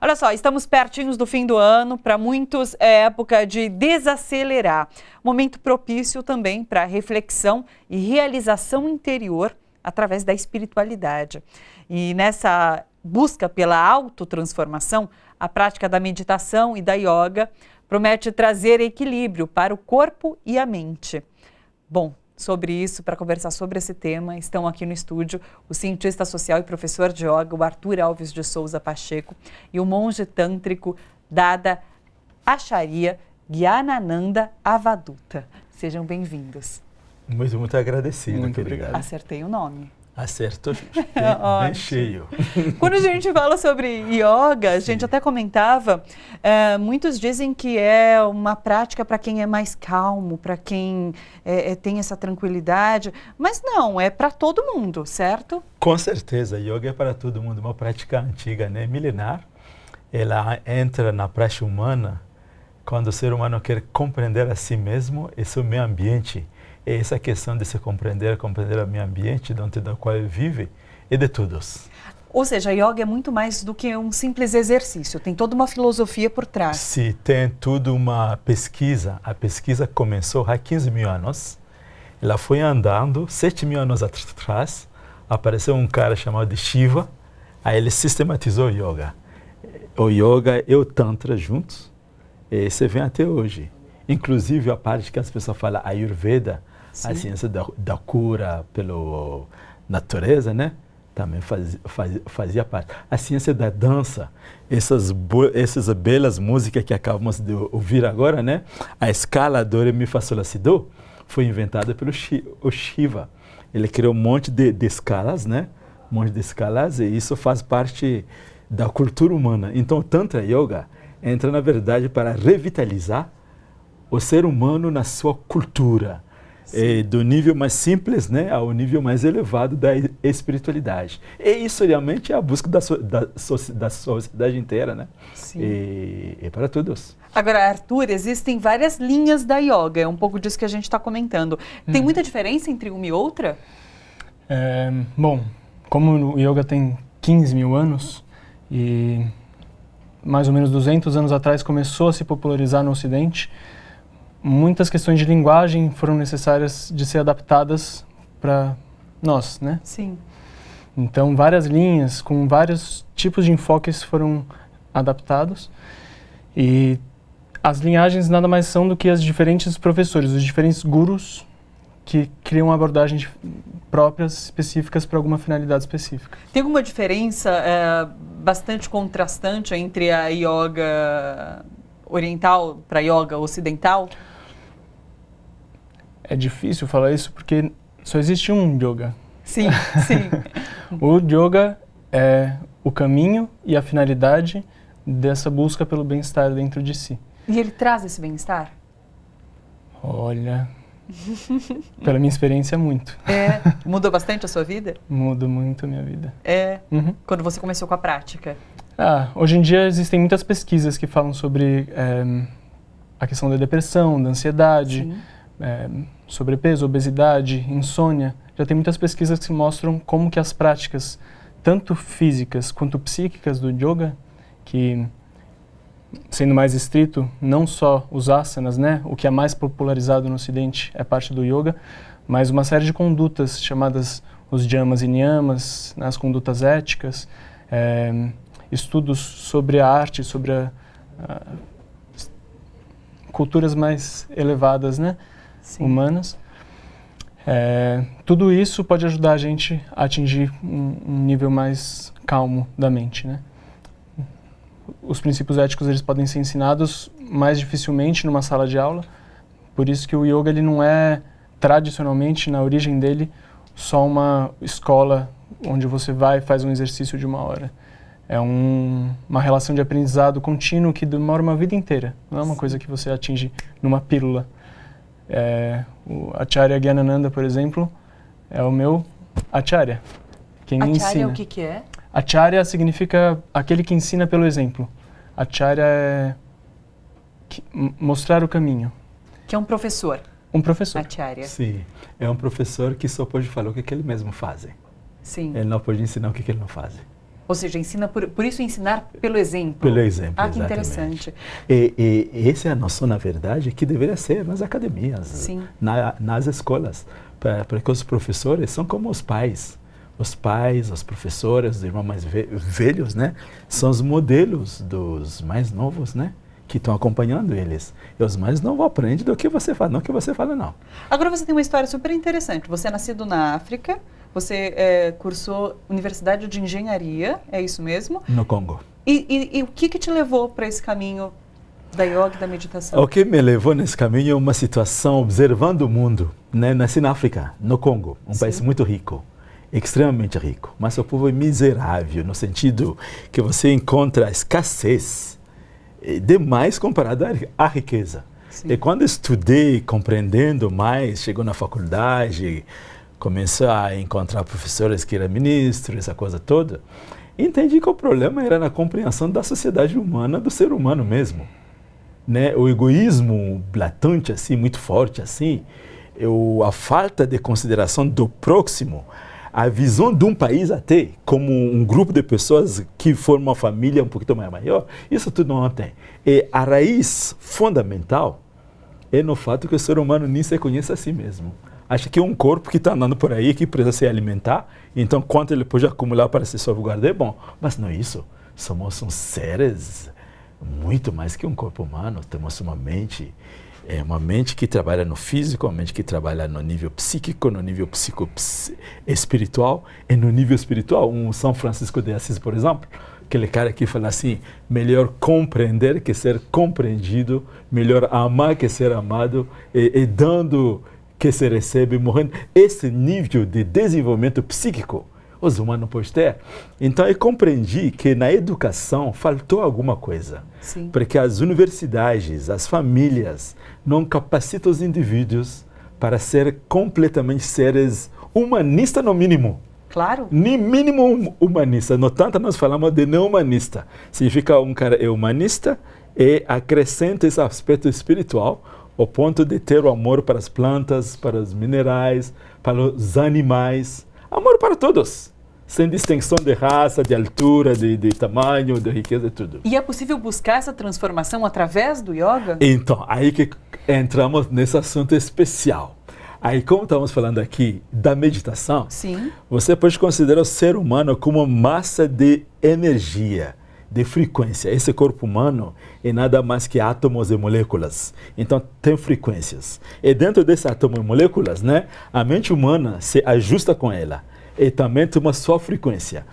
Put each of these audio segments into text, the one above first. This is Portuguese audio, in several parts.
Olha só, estamos pertinhos do fim do ano, para muitos é época de desacelerar. Momento propício também para reflexão e realização interior através da espiritualidade. E nessa busca pela autotransformação, a prática da meditação e da yoga promete trazer equilíbrio para o corpo e a mente. Bom, sobre isso, para conversar sobre esse tema, estão aqui no estúdio o cientista social e professor de yoga, o Arthur Alves de Souza Pacheco, e o monge tântrico Dada Acharya Gyanananda Avaduta. Sejam bem-vindos. Muito agradecido. Muito obrigado. Acertei o nome. Acertou, bem cheio. Quando a gente fala sobre yoga, a gente até comentava, muitos dizem que é uma prática para quem é mais calmo, para quem tem essa tranquilidade, mas não, é para todo mundo, certo? Com certeza, yoga é para todo mundo, uma prática antiga, né, milenar. Ela entra na prática humana quando o ser humano quer compreender a si mesmo e seu meio ambiente. É essa questão de se compreender o meio ambiente dentro do qual ele vive e de todos. Ou seja, a yoga é muito mais do que um simples exercício, tem toda uma filosofia por trás. Sim, tem tudo uma pesquisa. A pesquisa começou há 15 mil anos. Ela foi andando, 7 mil anos atrás, apareceu um cara chamado de Shiva, aí ele sistematizou o yoga. O yoga e o tantra juntos, e você vem até hoje. Inclusive a parte que as pessoas falam Ayurveda, sim, a ciência da cura pela natureza, né? Também fazia parte. A ciência da dança, essas belas músicas que acabamos de ouvir agora, né? A escala do Re, Mi, Fá, Sol, La, Si, Do foi inventada pelo Shiva. Ele criou um monte de escalas, né? Um monte de escalas, e isso faz parte da cultura humana. Então o Tantra Yoga entra, na verdade, para revitalizar o ser humano na sua cultura, do nível mais simples, né, ao nível mais elevado da espiritualidade. E isso realmente é a busca da sociedade inteira, né? Sim. E para todos. Agora, Arthur, existem várias linhas da yoga, é um pouco disso que a gente está comentando. Tem muita diferença entre uma e outra? Bom, como o yoga tem 15 mil anos e mais ou menos 200 anos atrás começou a se popularizar no Ocidente, muitas questões de linguagem foram necessárias de ser adaptadas para nós, né? Sim. Então, várias linhas com vários tipos de enfoques foram adaptados e as linhagens nada mais são do que as diferentes professores, os diferentes gurus que criam abordagens próprias, específicas para alguma finalidade específica. Tem alguma diferença bastante contrastante entre a yoga oriental para a yoga ocidental? É difícil falar isso porque só existe um yoga. Sim, sim. O yoga é o caminho e a finalidade dessa busca pelo bem-estar dentro de si. E ele traz esse bem-estar? Olha, pela minha experiência, muito. Mudou bastante a sua vida? Mudou muito a minha vida. Quando você começou com a prática? Hoje em dia existem muitas pesquisas que falam sobre a questão da depressão, da ansiedade, sobrepeso, obesidade, insônia. Já tem muitas pesquisas que mostram como que as práticas, tanto físicas quanto psíquicas do yoga, que, sendo mais estrito, não só os asanas, né, o que é mais popularizado no Ocidente é parte do yoga, mas uma série de condutas chamadas os yamas e niyamas, as condutas éticas, estudos sobre a arte, sobre culturas mais elevadas, né, humanas. Tudo isso pode ajudar a gente a atingir um nível mais calmo da mente, né? Os princípios éticos eles podem ser ensinados mais dificilmente numa sala de aula, por isso que o yoga ele não é tradicionalmente, na origem dele, só uma escola onde você vai e faz um exercício de 1 hora. É uma relação de aprendizado contínuo que demora uma vida inteira. Não é uma coisa que você atinge numa pílula. O Acharya Gyanananda, por exemplo, é o meu Acharya, quem me ensina. Acharya, o que é? Acharya significa aquele que ensina pelo exemplo. Acharya é mostrar o caminho. Que é um professor. Um professor. Acharya. Sim, é um professor que só pode falar o que ele mesmo faz. Sim. Ele não pode ensinar o que ele não faz. Ou seja, ensina por isso ensinar pelo exemplo. Pelo exemplo, Ah, que exatamente. interessante. E essa é a noção, na verdade, que deveria ser nas academias, Sim. Nas escolas, porque os professores são como os pais. Os pais, os professores, os irmãos mais velhos, né, são os modelos dos mais novos, né, que estão acompanhando eles. E os mais novos aprendem do que você fala, não do que você fala, não. Agora você tem uma história super interessante. Você é nascido na África, você cursou Universidade de Engenharia, é isso mesmo? No Congo. E o que te levou para esse caminho da yoga e da meditação? O que me levou nesse caminho é uma situação observando o mundo, né? Nasci na África, no Congo, um país muito rico, extremamente rico, mas o povo é miserável, no sentido que você encontra escassez demais comparado à riqueza. Sim. E quando estudei, compreendendo mais, chegou na faculdade, começou a encontrar professores que eram ministros, essa coisa toda, entendi que o problema era na compreensão da sociedade humana, do ser humano mesmo. Né? O egoísmo latente, assim, muito forte, assim, a falta de consideração do próximo, a visão de um país até como um grupo de pessoas que formam uma família um pouquinho mais maior, isso tudo não tem. E a raiz fundamental é no fato que o ser humano nem se conhece a si mesmo. Acha que é um corpo que está andando por aí, que precisa se alimentar, então quanto ele pode acumular para se salvaguardar é bom. Mas não é isso. Somos uns seres muito mais que um corpo humano. Temos uma mente que trabalha no físico, uma mente que trabalha no nível psíquico, no nível espiritual e no nível espiritual. Um São Francisco de Assis, por exemplo, aquele cara que fala assim, melhor compreender que ser compreendido, melhor amar que ser amado, e dando que se recebe, morrendo. Esse nível de desenvolvimento psíquico, os humanos podem ter. Então, eu compreendi que na educação faltou alguma coisa. Sim. Porque as universidades, as famílias, não capacitam os indivíduos para ser completamente seres humanistas no mínimo. Claro. Nem mínimo humanista. No tanto, nós falamos de não humanista. Significa um cara é humanista e acrescenta esse aspecto espiritual, ao ponto de ter o amor para as plantas, para os minerais, para os animais. Amor para todos, sem distinção de raça, de altura, de tamanho, de riqueza e tudo. E é possível buscar essa transformação através do yoga? Então, aí que entramos nesse assunto especial. Aí, como estamos falando aqui da meditação, sim, você pode considerar o ser humano como massa de energia, de frequência. Esse corpo humano é nada mais que átomos e moléculas. Então, tem frequências. E dentro desses átomos e moléculas, né, a mente humana se ajusta com ela. E também tem uma só frequência.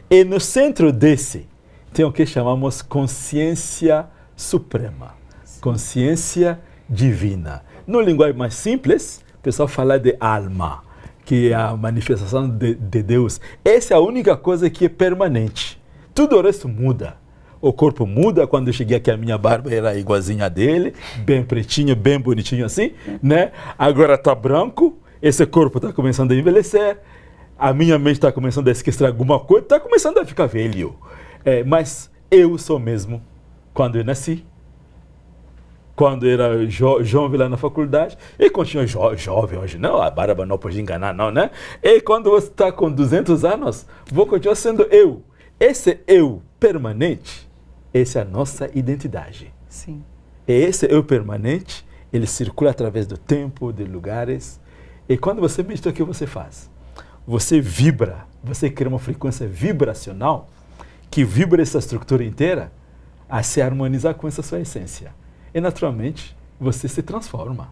E no centro desse, tem o que chamamos consciência suprema. Consciência divina. No linguagem mais simples, o pessoal fala de alma, que é a manifestação de Deus. Essa é a única coisa que é permanente. Tudo o resto muda. O corpo muda. Quando eu cheguei aqui, a minha barba era igualzinha dele, bem pretinho, bem bonitinho assim, né? Agora está branco, esse corpo está começando a envelhecer, a minha mente está começando a esquecer alguma coisa, está começando a ficar velho. Mas eu sou mesmo quando eu nasci, quando era jovem lá na faculdade, e continuo jovem hoje, não, a barba não pode enganar não, né? E quando você está com 200 anos, vou continuar sendo eu. Esse eu permanente, essa é a nossa identidade. Sim. E esse eu permanente, ele circula através do tempo, de lugares. E quando você medita, o que você faz? Você vibra, você cria uma frequência vibracional que vibra essa estrutura inteira a se harmonizar com essa sua essência. E naturalmente, você se transforma.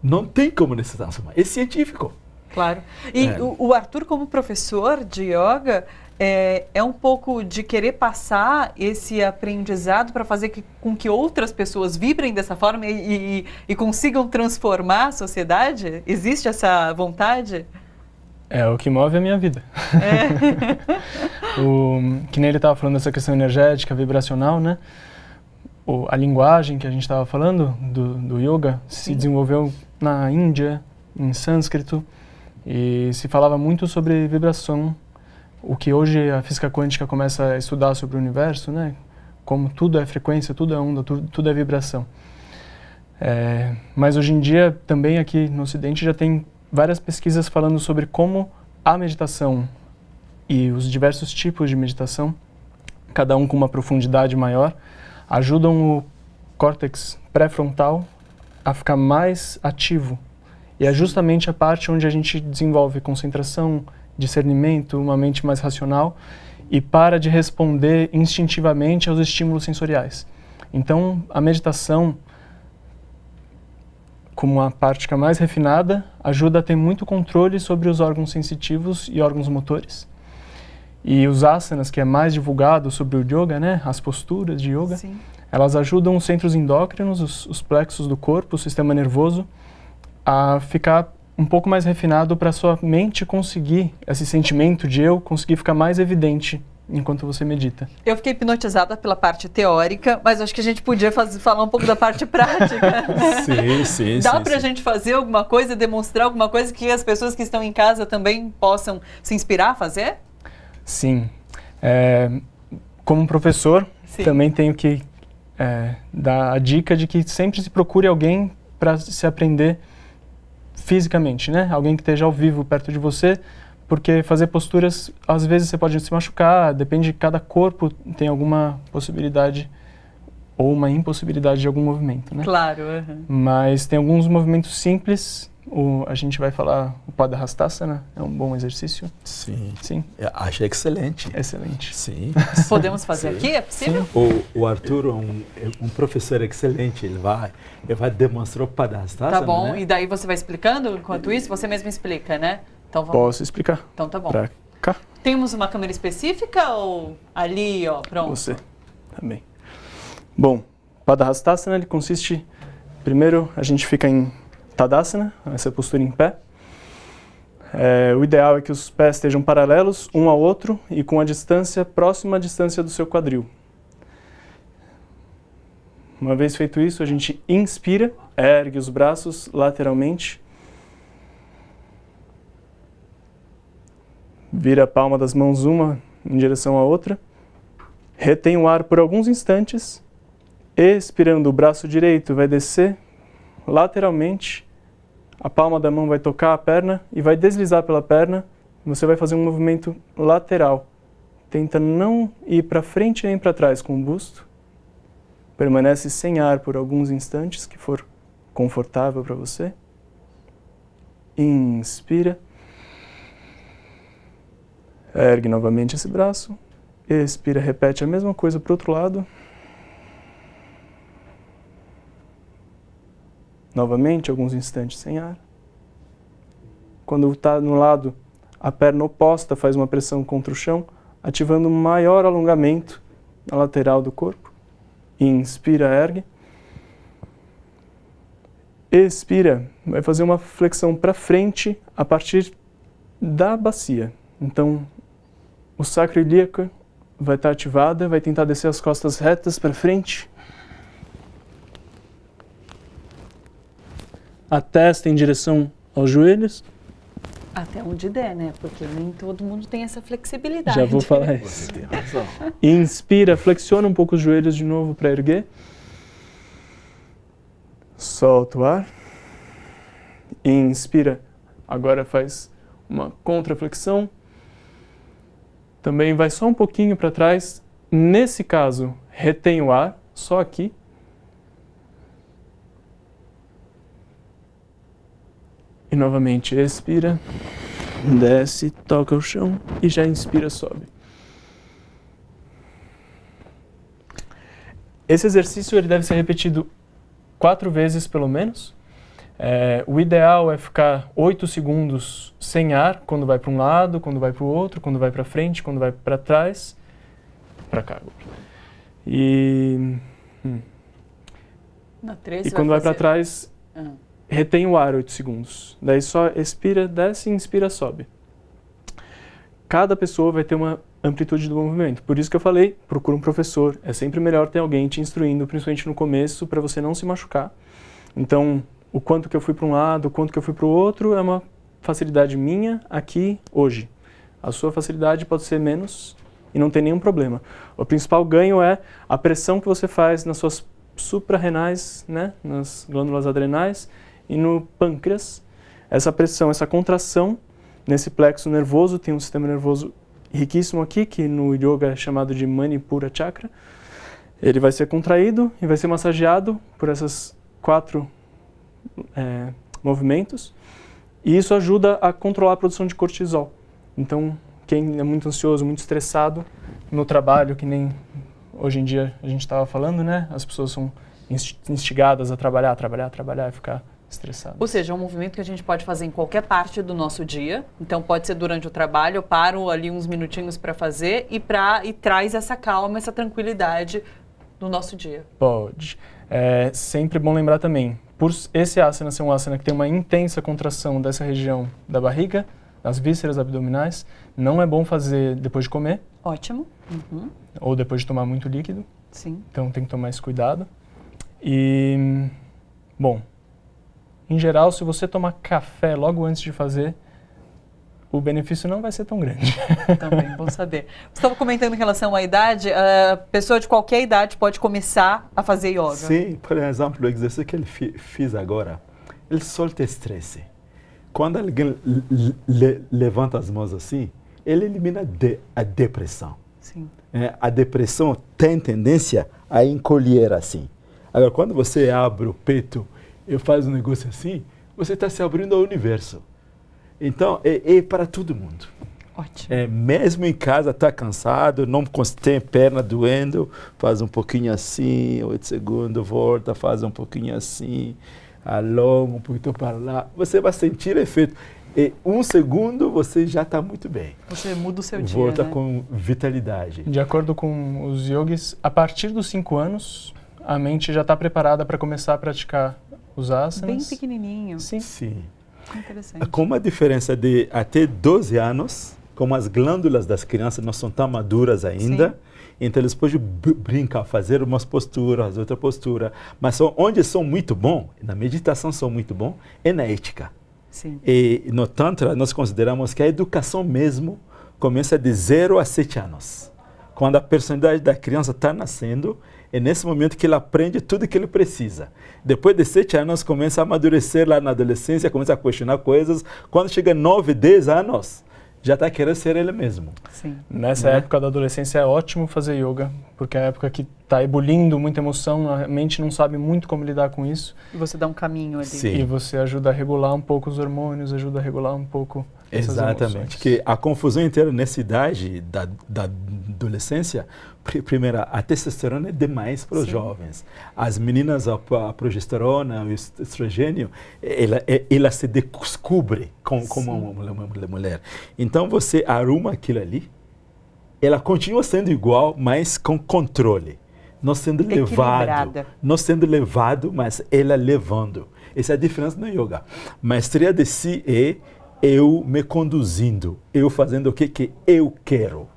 Não tem como não se transformar. É científico. Claro. E o Arthur, como professor de yoga, é um pouco de querer passar esse aprendizado para fazer com que outras pessoas vibrem dessa forma e consigam transformar a sociedade? Existe essa vontade? É o que move a minha vida. Que nem ele estava falando dessa questão energética, vibracional, né? A linguagem que a gente estava falando do yoga se desenvolveu na Índia, em sânscrito, e se falava muito sobre vibração, o que hoje a física quântica começa a estudar sobre o universo, né? Como tudo é frequência, tudo é onda, tudo é vibração. Mas hoje em dia, também aqui no Ocidente, já tem várias pesquisas falando sobre como a meditação e os diversos tipos de meditação, cada um com uma profundidade maior, ajudam o córtex pré-frontal a ficar mais ativo. E é justamente a parte onde a gente desenvolve concentração, discernimento, uma mente mais racional e para de responder instintivamente aos estímulos sensoriais. Então, a meditação, como uma prática mais refinada, ajuda a ter muito controle sobre os órgãos sensitivos e órgãos motores. E os asanas, que é mais divulgado sobre o yoga, né, as posturas de yoga, Sim. elas ajudam os centros endócrinos, os plexos do corpo, o sistema nervoso, a ficar um pouco mais refinado para a sua mente conseguir, esse sentimento de eu, conseguir ficar mais evidente enquanto você medita. Eu fiquei hipnotizada pela parte teórica, mas acho que a gente podia falar um pouco da parte prática. Sim. Dá pra gente fazer alguma coisa, demonstrar alguma coisa que as pessoas que estão em casa também possam se inspirar a fazer? Sim. Como professor, Sim. também tenho que dar a dica de que sempre se procure alguém para se aprender fisicamente, né? Alguém que esteja ao vivo perto de você, porque fazer posturas, às vezes você pode se machucar, depende de cada corpo, tem alguma possibilidade ou uma impossibilidade de algum movimento, né? Claro. Mas tem alguns movimentos simples, a gente vai falar o Padahastasana, é um bom exercício. Sim. Sim. Eu acho excelente. Excelente. Sim. Podemos fazer aqui? É possível? O Arthur é um professor excelente, ele vai demonstrar o Padahastasana, Tá bom, né? e daí você vai explicando? Enquanto isso, você mesmo explica, né? Então vamos. Posso explicar? Então tá bom. Pra cá. Temos uma câmera específica ou ali, ó, pronto? Você também. Bom, Padahastasana, ele consiste... Primeiro, a gente fica em Tadasana, essa postura em pé. O ideal é que os pés estejam paralelos um ao outro e com a distância próxima à distância do seu quadril. Uma vez feito isso, a gente inspira, ergue os braços lateralmente, vira a palma das mãos uma em direção à outra, retém o ar por alguns instantes, expirando, o braço direito vai descer lateralmente, a palma da mão vai tocar a perna e vai deslizar pela perna, você vai fazer um movimento lateral. Tenta não ir para frente nem para trás com o busto, permanece sem ar por alguns instantes, que for confortável para você. Inspira. Ergue novamente esse braço. Expira, repete a mesma coisa para o outro lado. Novamente, alguns instantes sem ar. Quando está no lado, a perna oposta faz uma pressão contra o chão, ativando um maior alongamento na lateral do corpo. Inspira, ergue. Expira, vai fazer uma flexão para frente a partir da bacia. Então, o sacro ilíaco vai estar ativada, vai tentar descer as costas retas para frente. A testa em direção aos joelhos. Até onde der, né? Porque nem todo mundo tem essa flexibilidade. Já vou falar isso. Você tem razão. Inspira, flexiona um pouco os joelhos de novo para erguer. Solta o ar. Inspira. Agora faz uma contraflexão. Também vai só um pouquinho para trás. Nesse caso, retém o ar, só aqui. E novamente expira, desce, toca o chão e já inspira, sobe. Esse exercício ele deve ser repetido 4 vezes pelo menos. O ideal é ficar 8 segundos sem ar, quando vai para um lado, quando vai para o outro, quando vai para frente, quando vai para trás, para cá agora. E quando vai para trás, retém o ar 8 segundos. Daí só expira, desce, inspira, sobe. Cada pessoa vai ter uma amplitude do movimento. Por isso que eu falei, procura um professor. É sempre melhor ter alguém te instruindo, principalmente no começo, para você não se machucar. Então, o quanto que eu fui para um lado, o quanto que eu fui para o outro, é uma facilidade minha aqui, hoje. A sua facilidade pode ser menos e não tem nenhum problema. O principal ganho é a pressão que você faz nas suas suprarrenais, né, nas glândulas adrenais e no pâncreas. Essa pressão, essa contração nesse plexo nervoso, tem um sistema nervoso riquíssimo aqui, que no yoga é chamado de Manipura Chakra. Ele vai ser contraído e vai ser massageado por esses 4 movimentos. E isso ajuda a controlar a produção de cortisol. Então, quem é muito ansioso, muito estressado no trabalho, que nem hoje em dia a gente estava falando, né? As pessoas são instigadas a trabalhar e ficar estressadas. Ou seja, é um movimento que a gente pode fazer em qualquer parte do nosso dia. Então, pode ser durante o trabalho, eu paro ali uns minutinhos para fazer e traz essa calma, essa tranquilidade no nosso dia. Pode. É sempre bom lembrar também, por esse asana ser um asana que tem uma intensa contração dessa região da barriga, das vísceras abdominais, não é bom fazer depois de comer. Ótimo. Uhum. Ou depois de tomar muito líquido. Sim. Então tem que tomar esse cuidado. E, bom, em geral, se você tomar café logo antes de fazer, o benefício não vai ser tão grande. Também, bom saber. Você estava comentando em relação à idade, a pessoa de qualquer idade pode começar a fazer yoga. Sim, por exemplo, o exercício que ele fez agora, ele solta estresse. Quando alguém levanta as mãos assim, ele elimina a depressão. Sim. A depressão tem tendência a encolher assim. Agora, quando você abre o peito e faz um negócio assim, você está se abrindo ao universo. Então, é para todo mundo. Ótimo. Mesmo em casa, está cansado, não tem perna doendo, faz um pouquinho assim, 8 segundos, volta, faz um pouquinho assim, alonga um pouquinho para lá. Você vai sentir efeito. E 1 segundo, você já está muito bem. Você muda o seu dia, volta, né? com vitalidade. De acordo com os yogis, a partir dos 5 anos, a mente já está preparada para começar a praticar os asanas. Bem pequenininho. Sim. Sim. Interessante. Com uma diferença de até 12 anos, como as glândulas das crianças não são tão maduras ainda, Sim. então eles podem brincar, fazer umas posturas, outra postura, mas onde são muito bons, na meditação são muito bons, é na ética. Sim. E no Tantra nós consideramos que a educação mesmo começa de 0 a 7 anos. Quando a personalidade da criança está nascendo, é nesse momento que ele aprende tudo que ele precisa. Depois de 7 anos, começa a amadurecer lá na adolescência, começa a questionar coisas. Quando chega a 9, 10 anos, já está querendo ser ele mesmo. Sim. Nessa época da adolescência é ótimo fazer yoga, porque é a época que está ebulindo muita emoção, a mente não sabe muito como lidar com isso. E você dá um caminho ali. Sim. E você ajuda a regular um pouco os hormônios, ajuda a regular um pouco essas Exatamente, emoções. que a confusão inteira nessa idade da adolescência, primeiro, a testosterona é demais para os jovens. As meninas, a progesterona, o estrogênio, ela se descobre como uma mulher. Então você arruma aquilo ali, ela continua sendo igual, mas com controle. Não sendo levado, mas ela levando. Essa é a diferença no yoga. Maestria de si é eu me conduzindo, eu fazendo o que eu quero.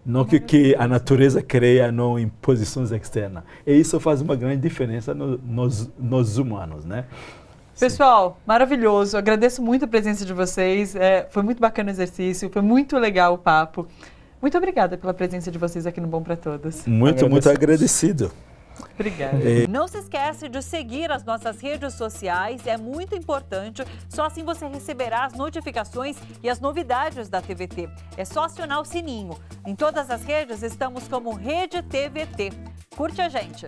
Não que a natureza cria, não imposições externas. E isso faz uma grande diferença nos humanos, né? Pessoal, maravilhoso. Agradeço muito a presença de vocês. Foi muito bacana o exercício, foi muito legal o papo. Muito obrigada pela presença de vocês aqui no Bom para Todos. Muito agradecido. Obrigada. Não se esquece de seguir as nossas redes sociais, é muito importante. Só assim você receberá as notificações e as novidades da TVT. É só acionar o sininho. Em todas as redes estamos como Rede TVT. Curte a gente!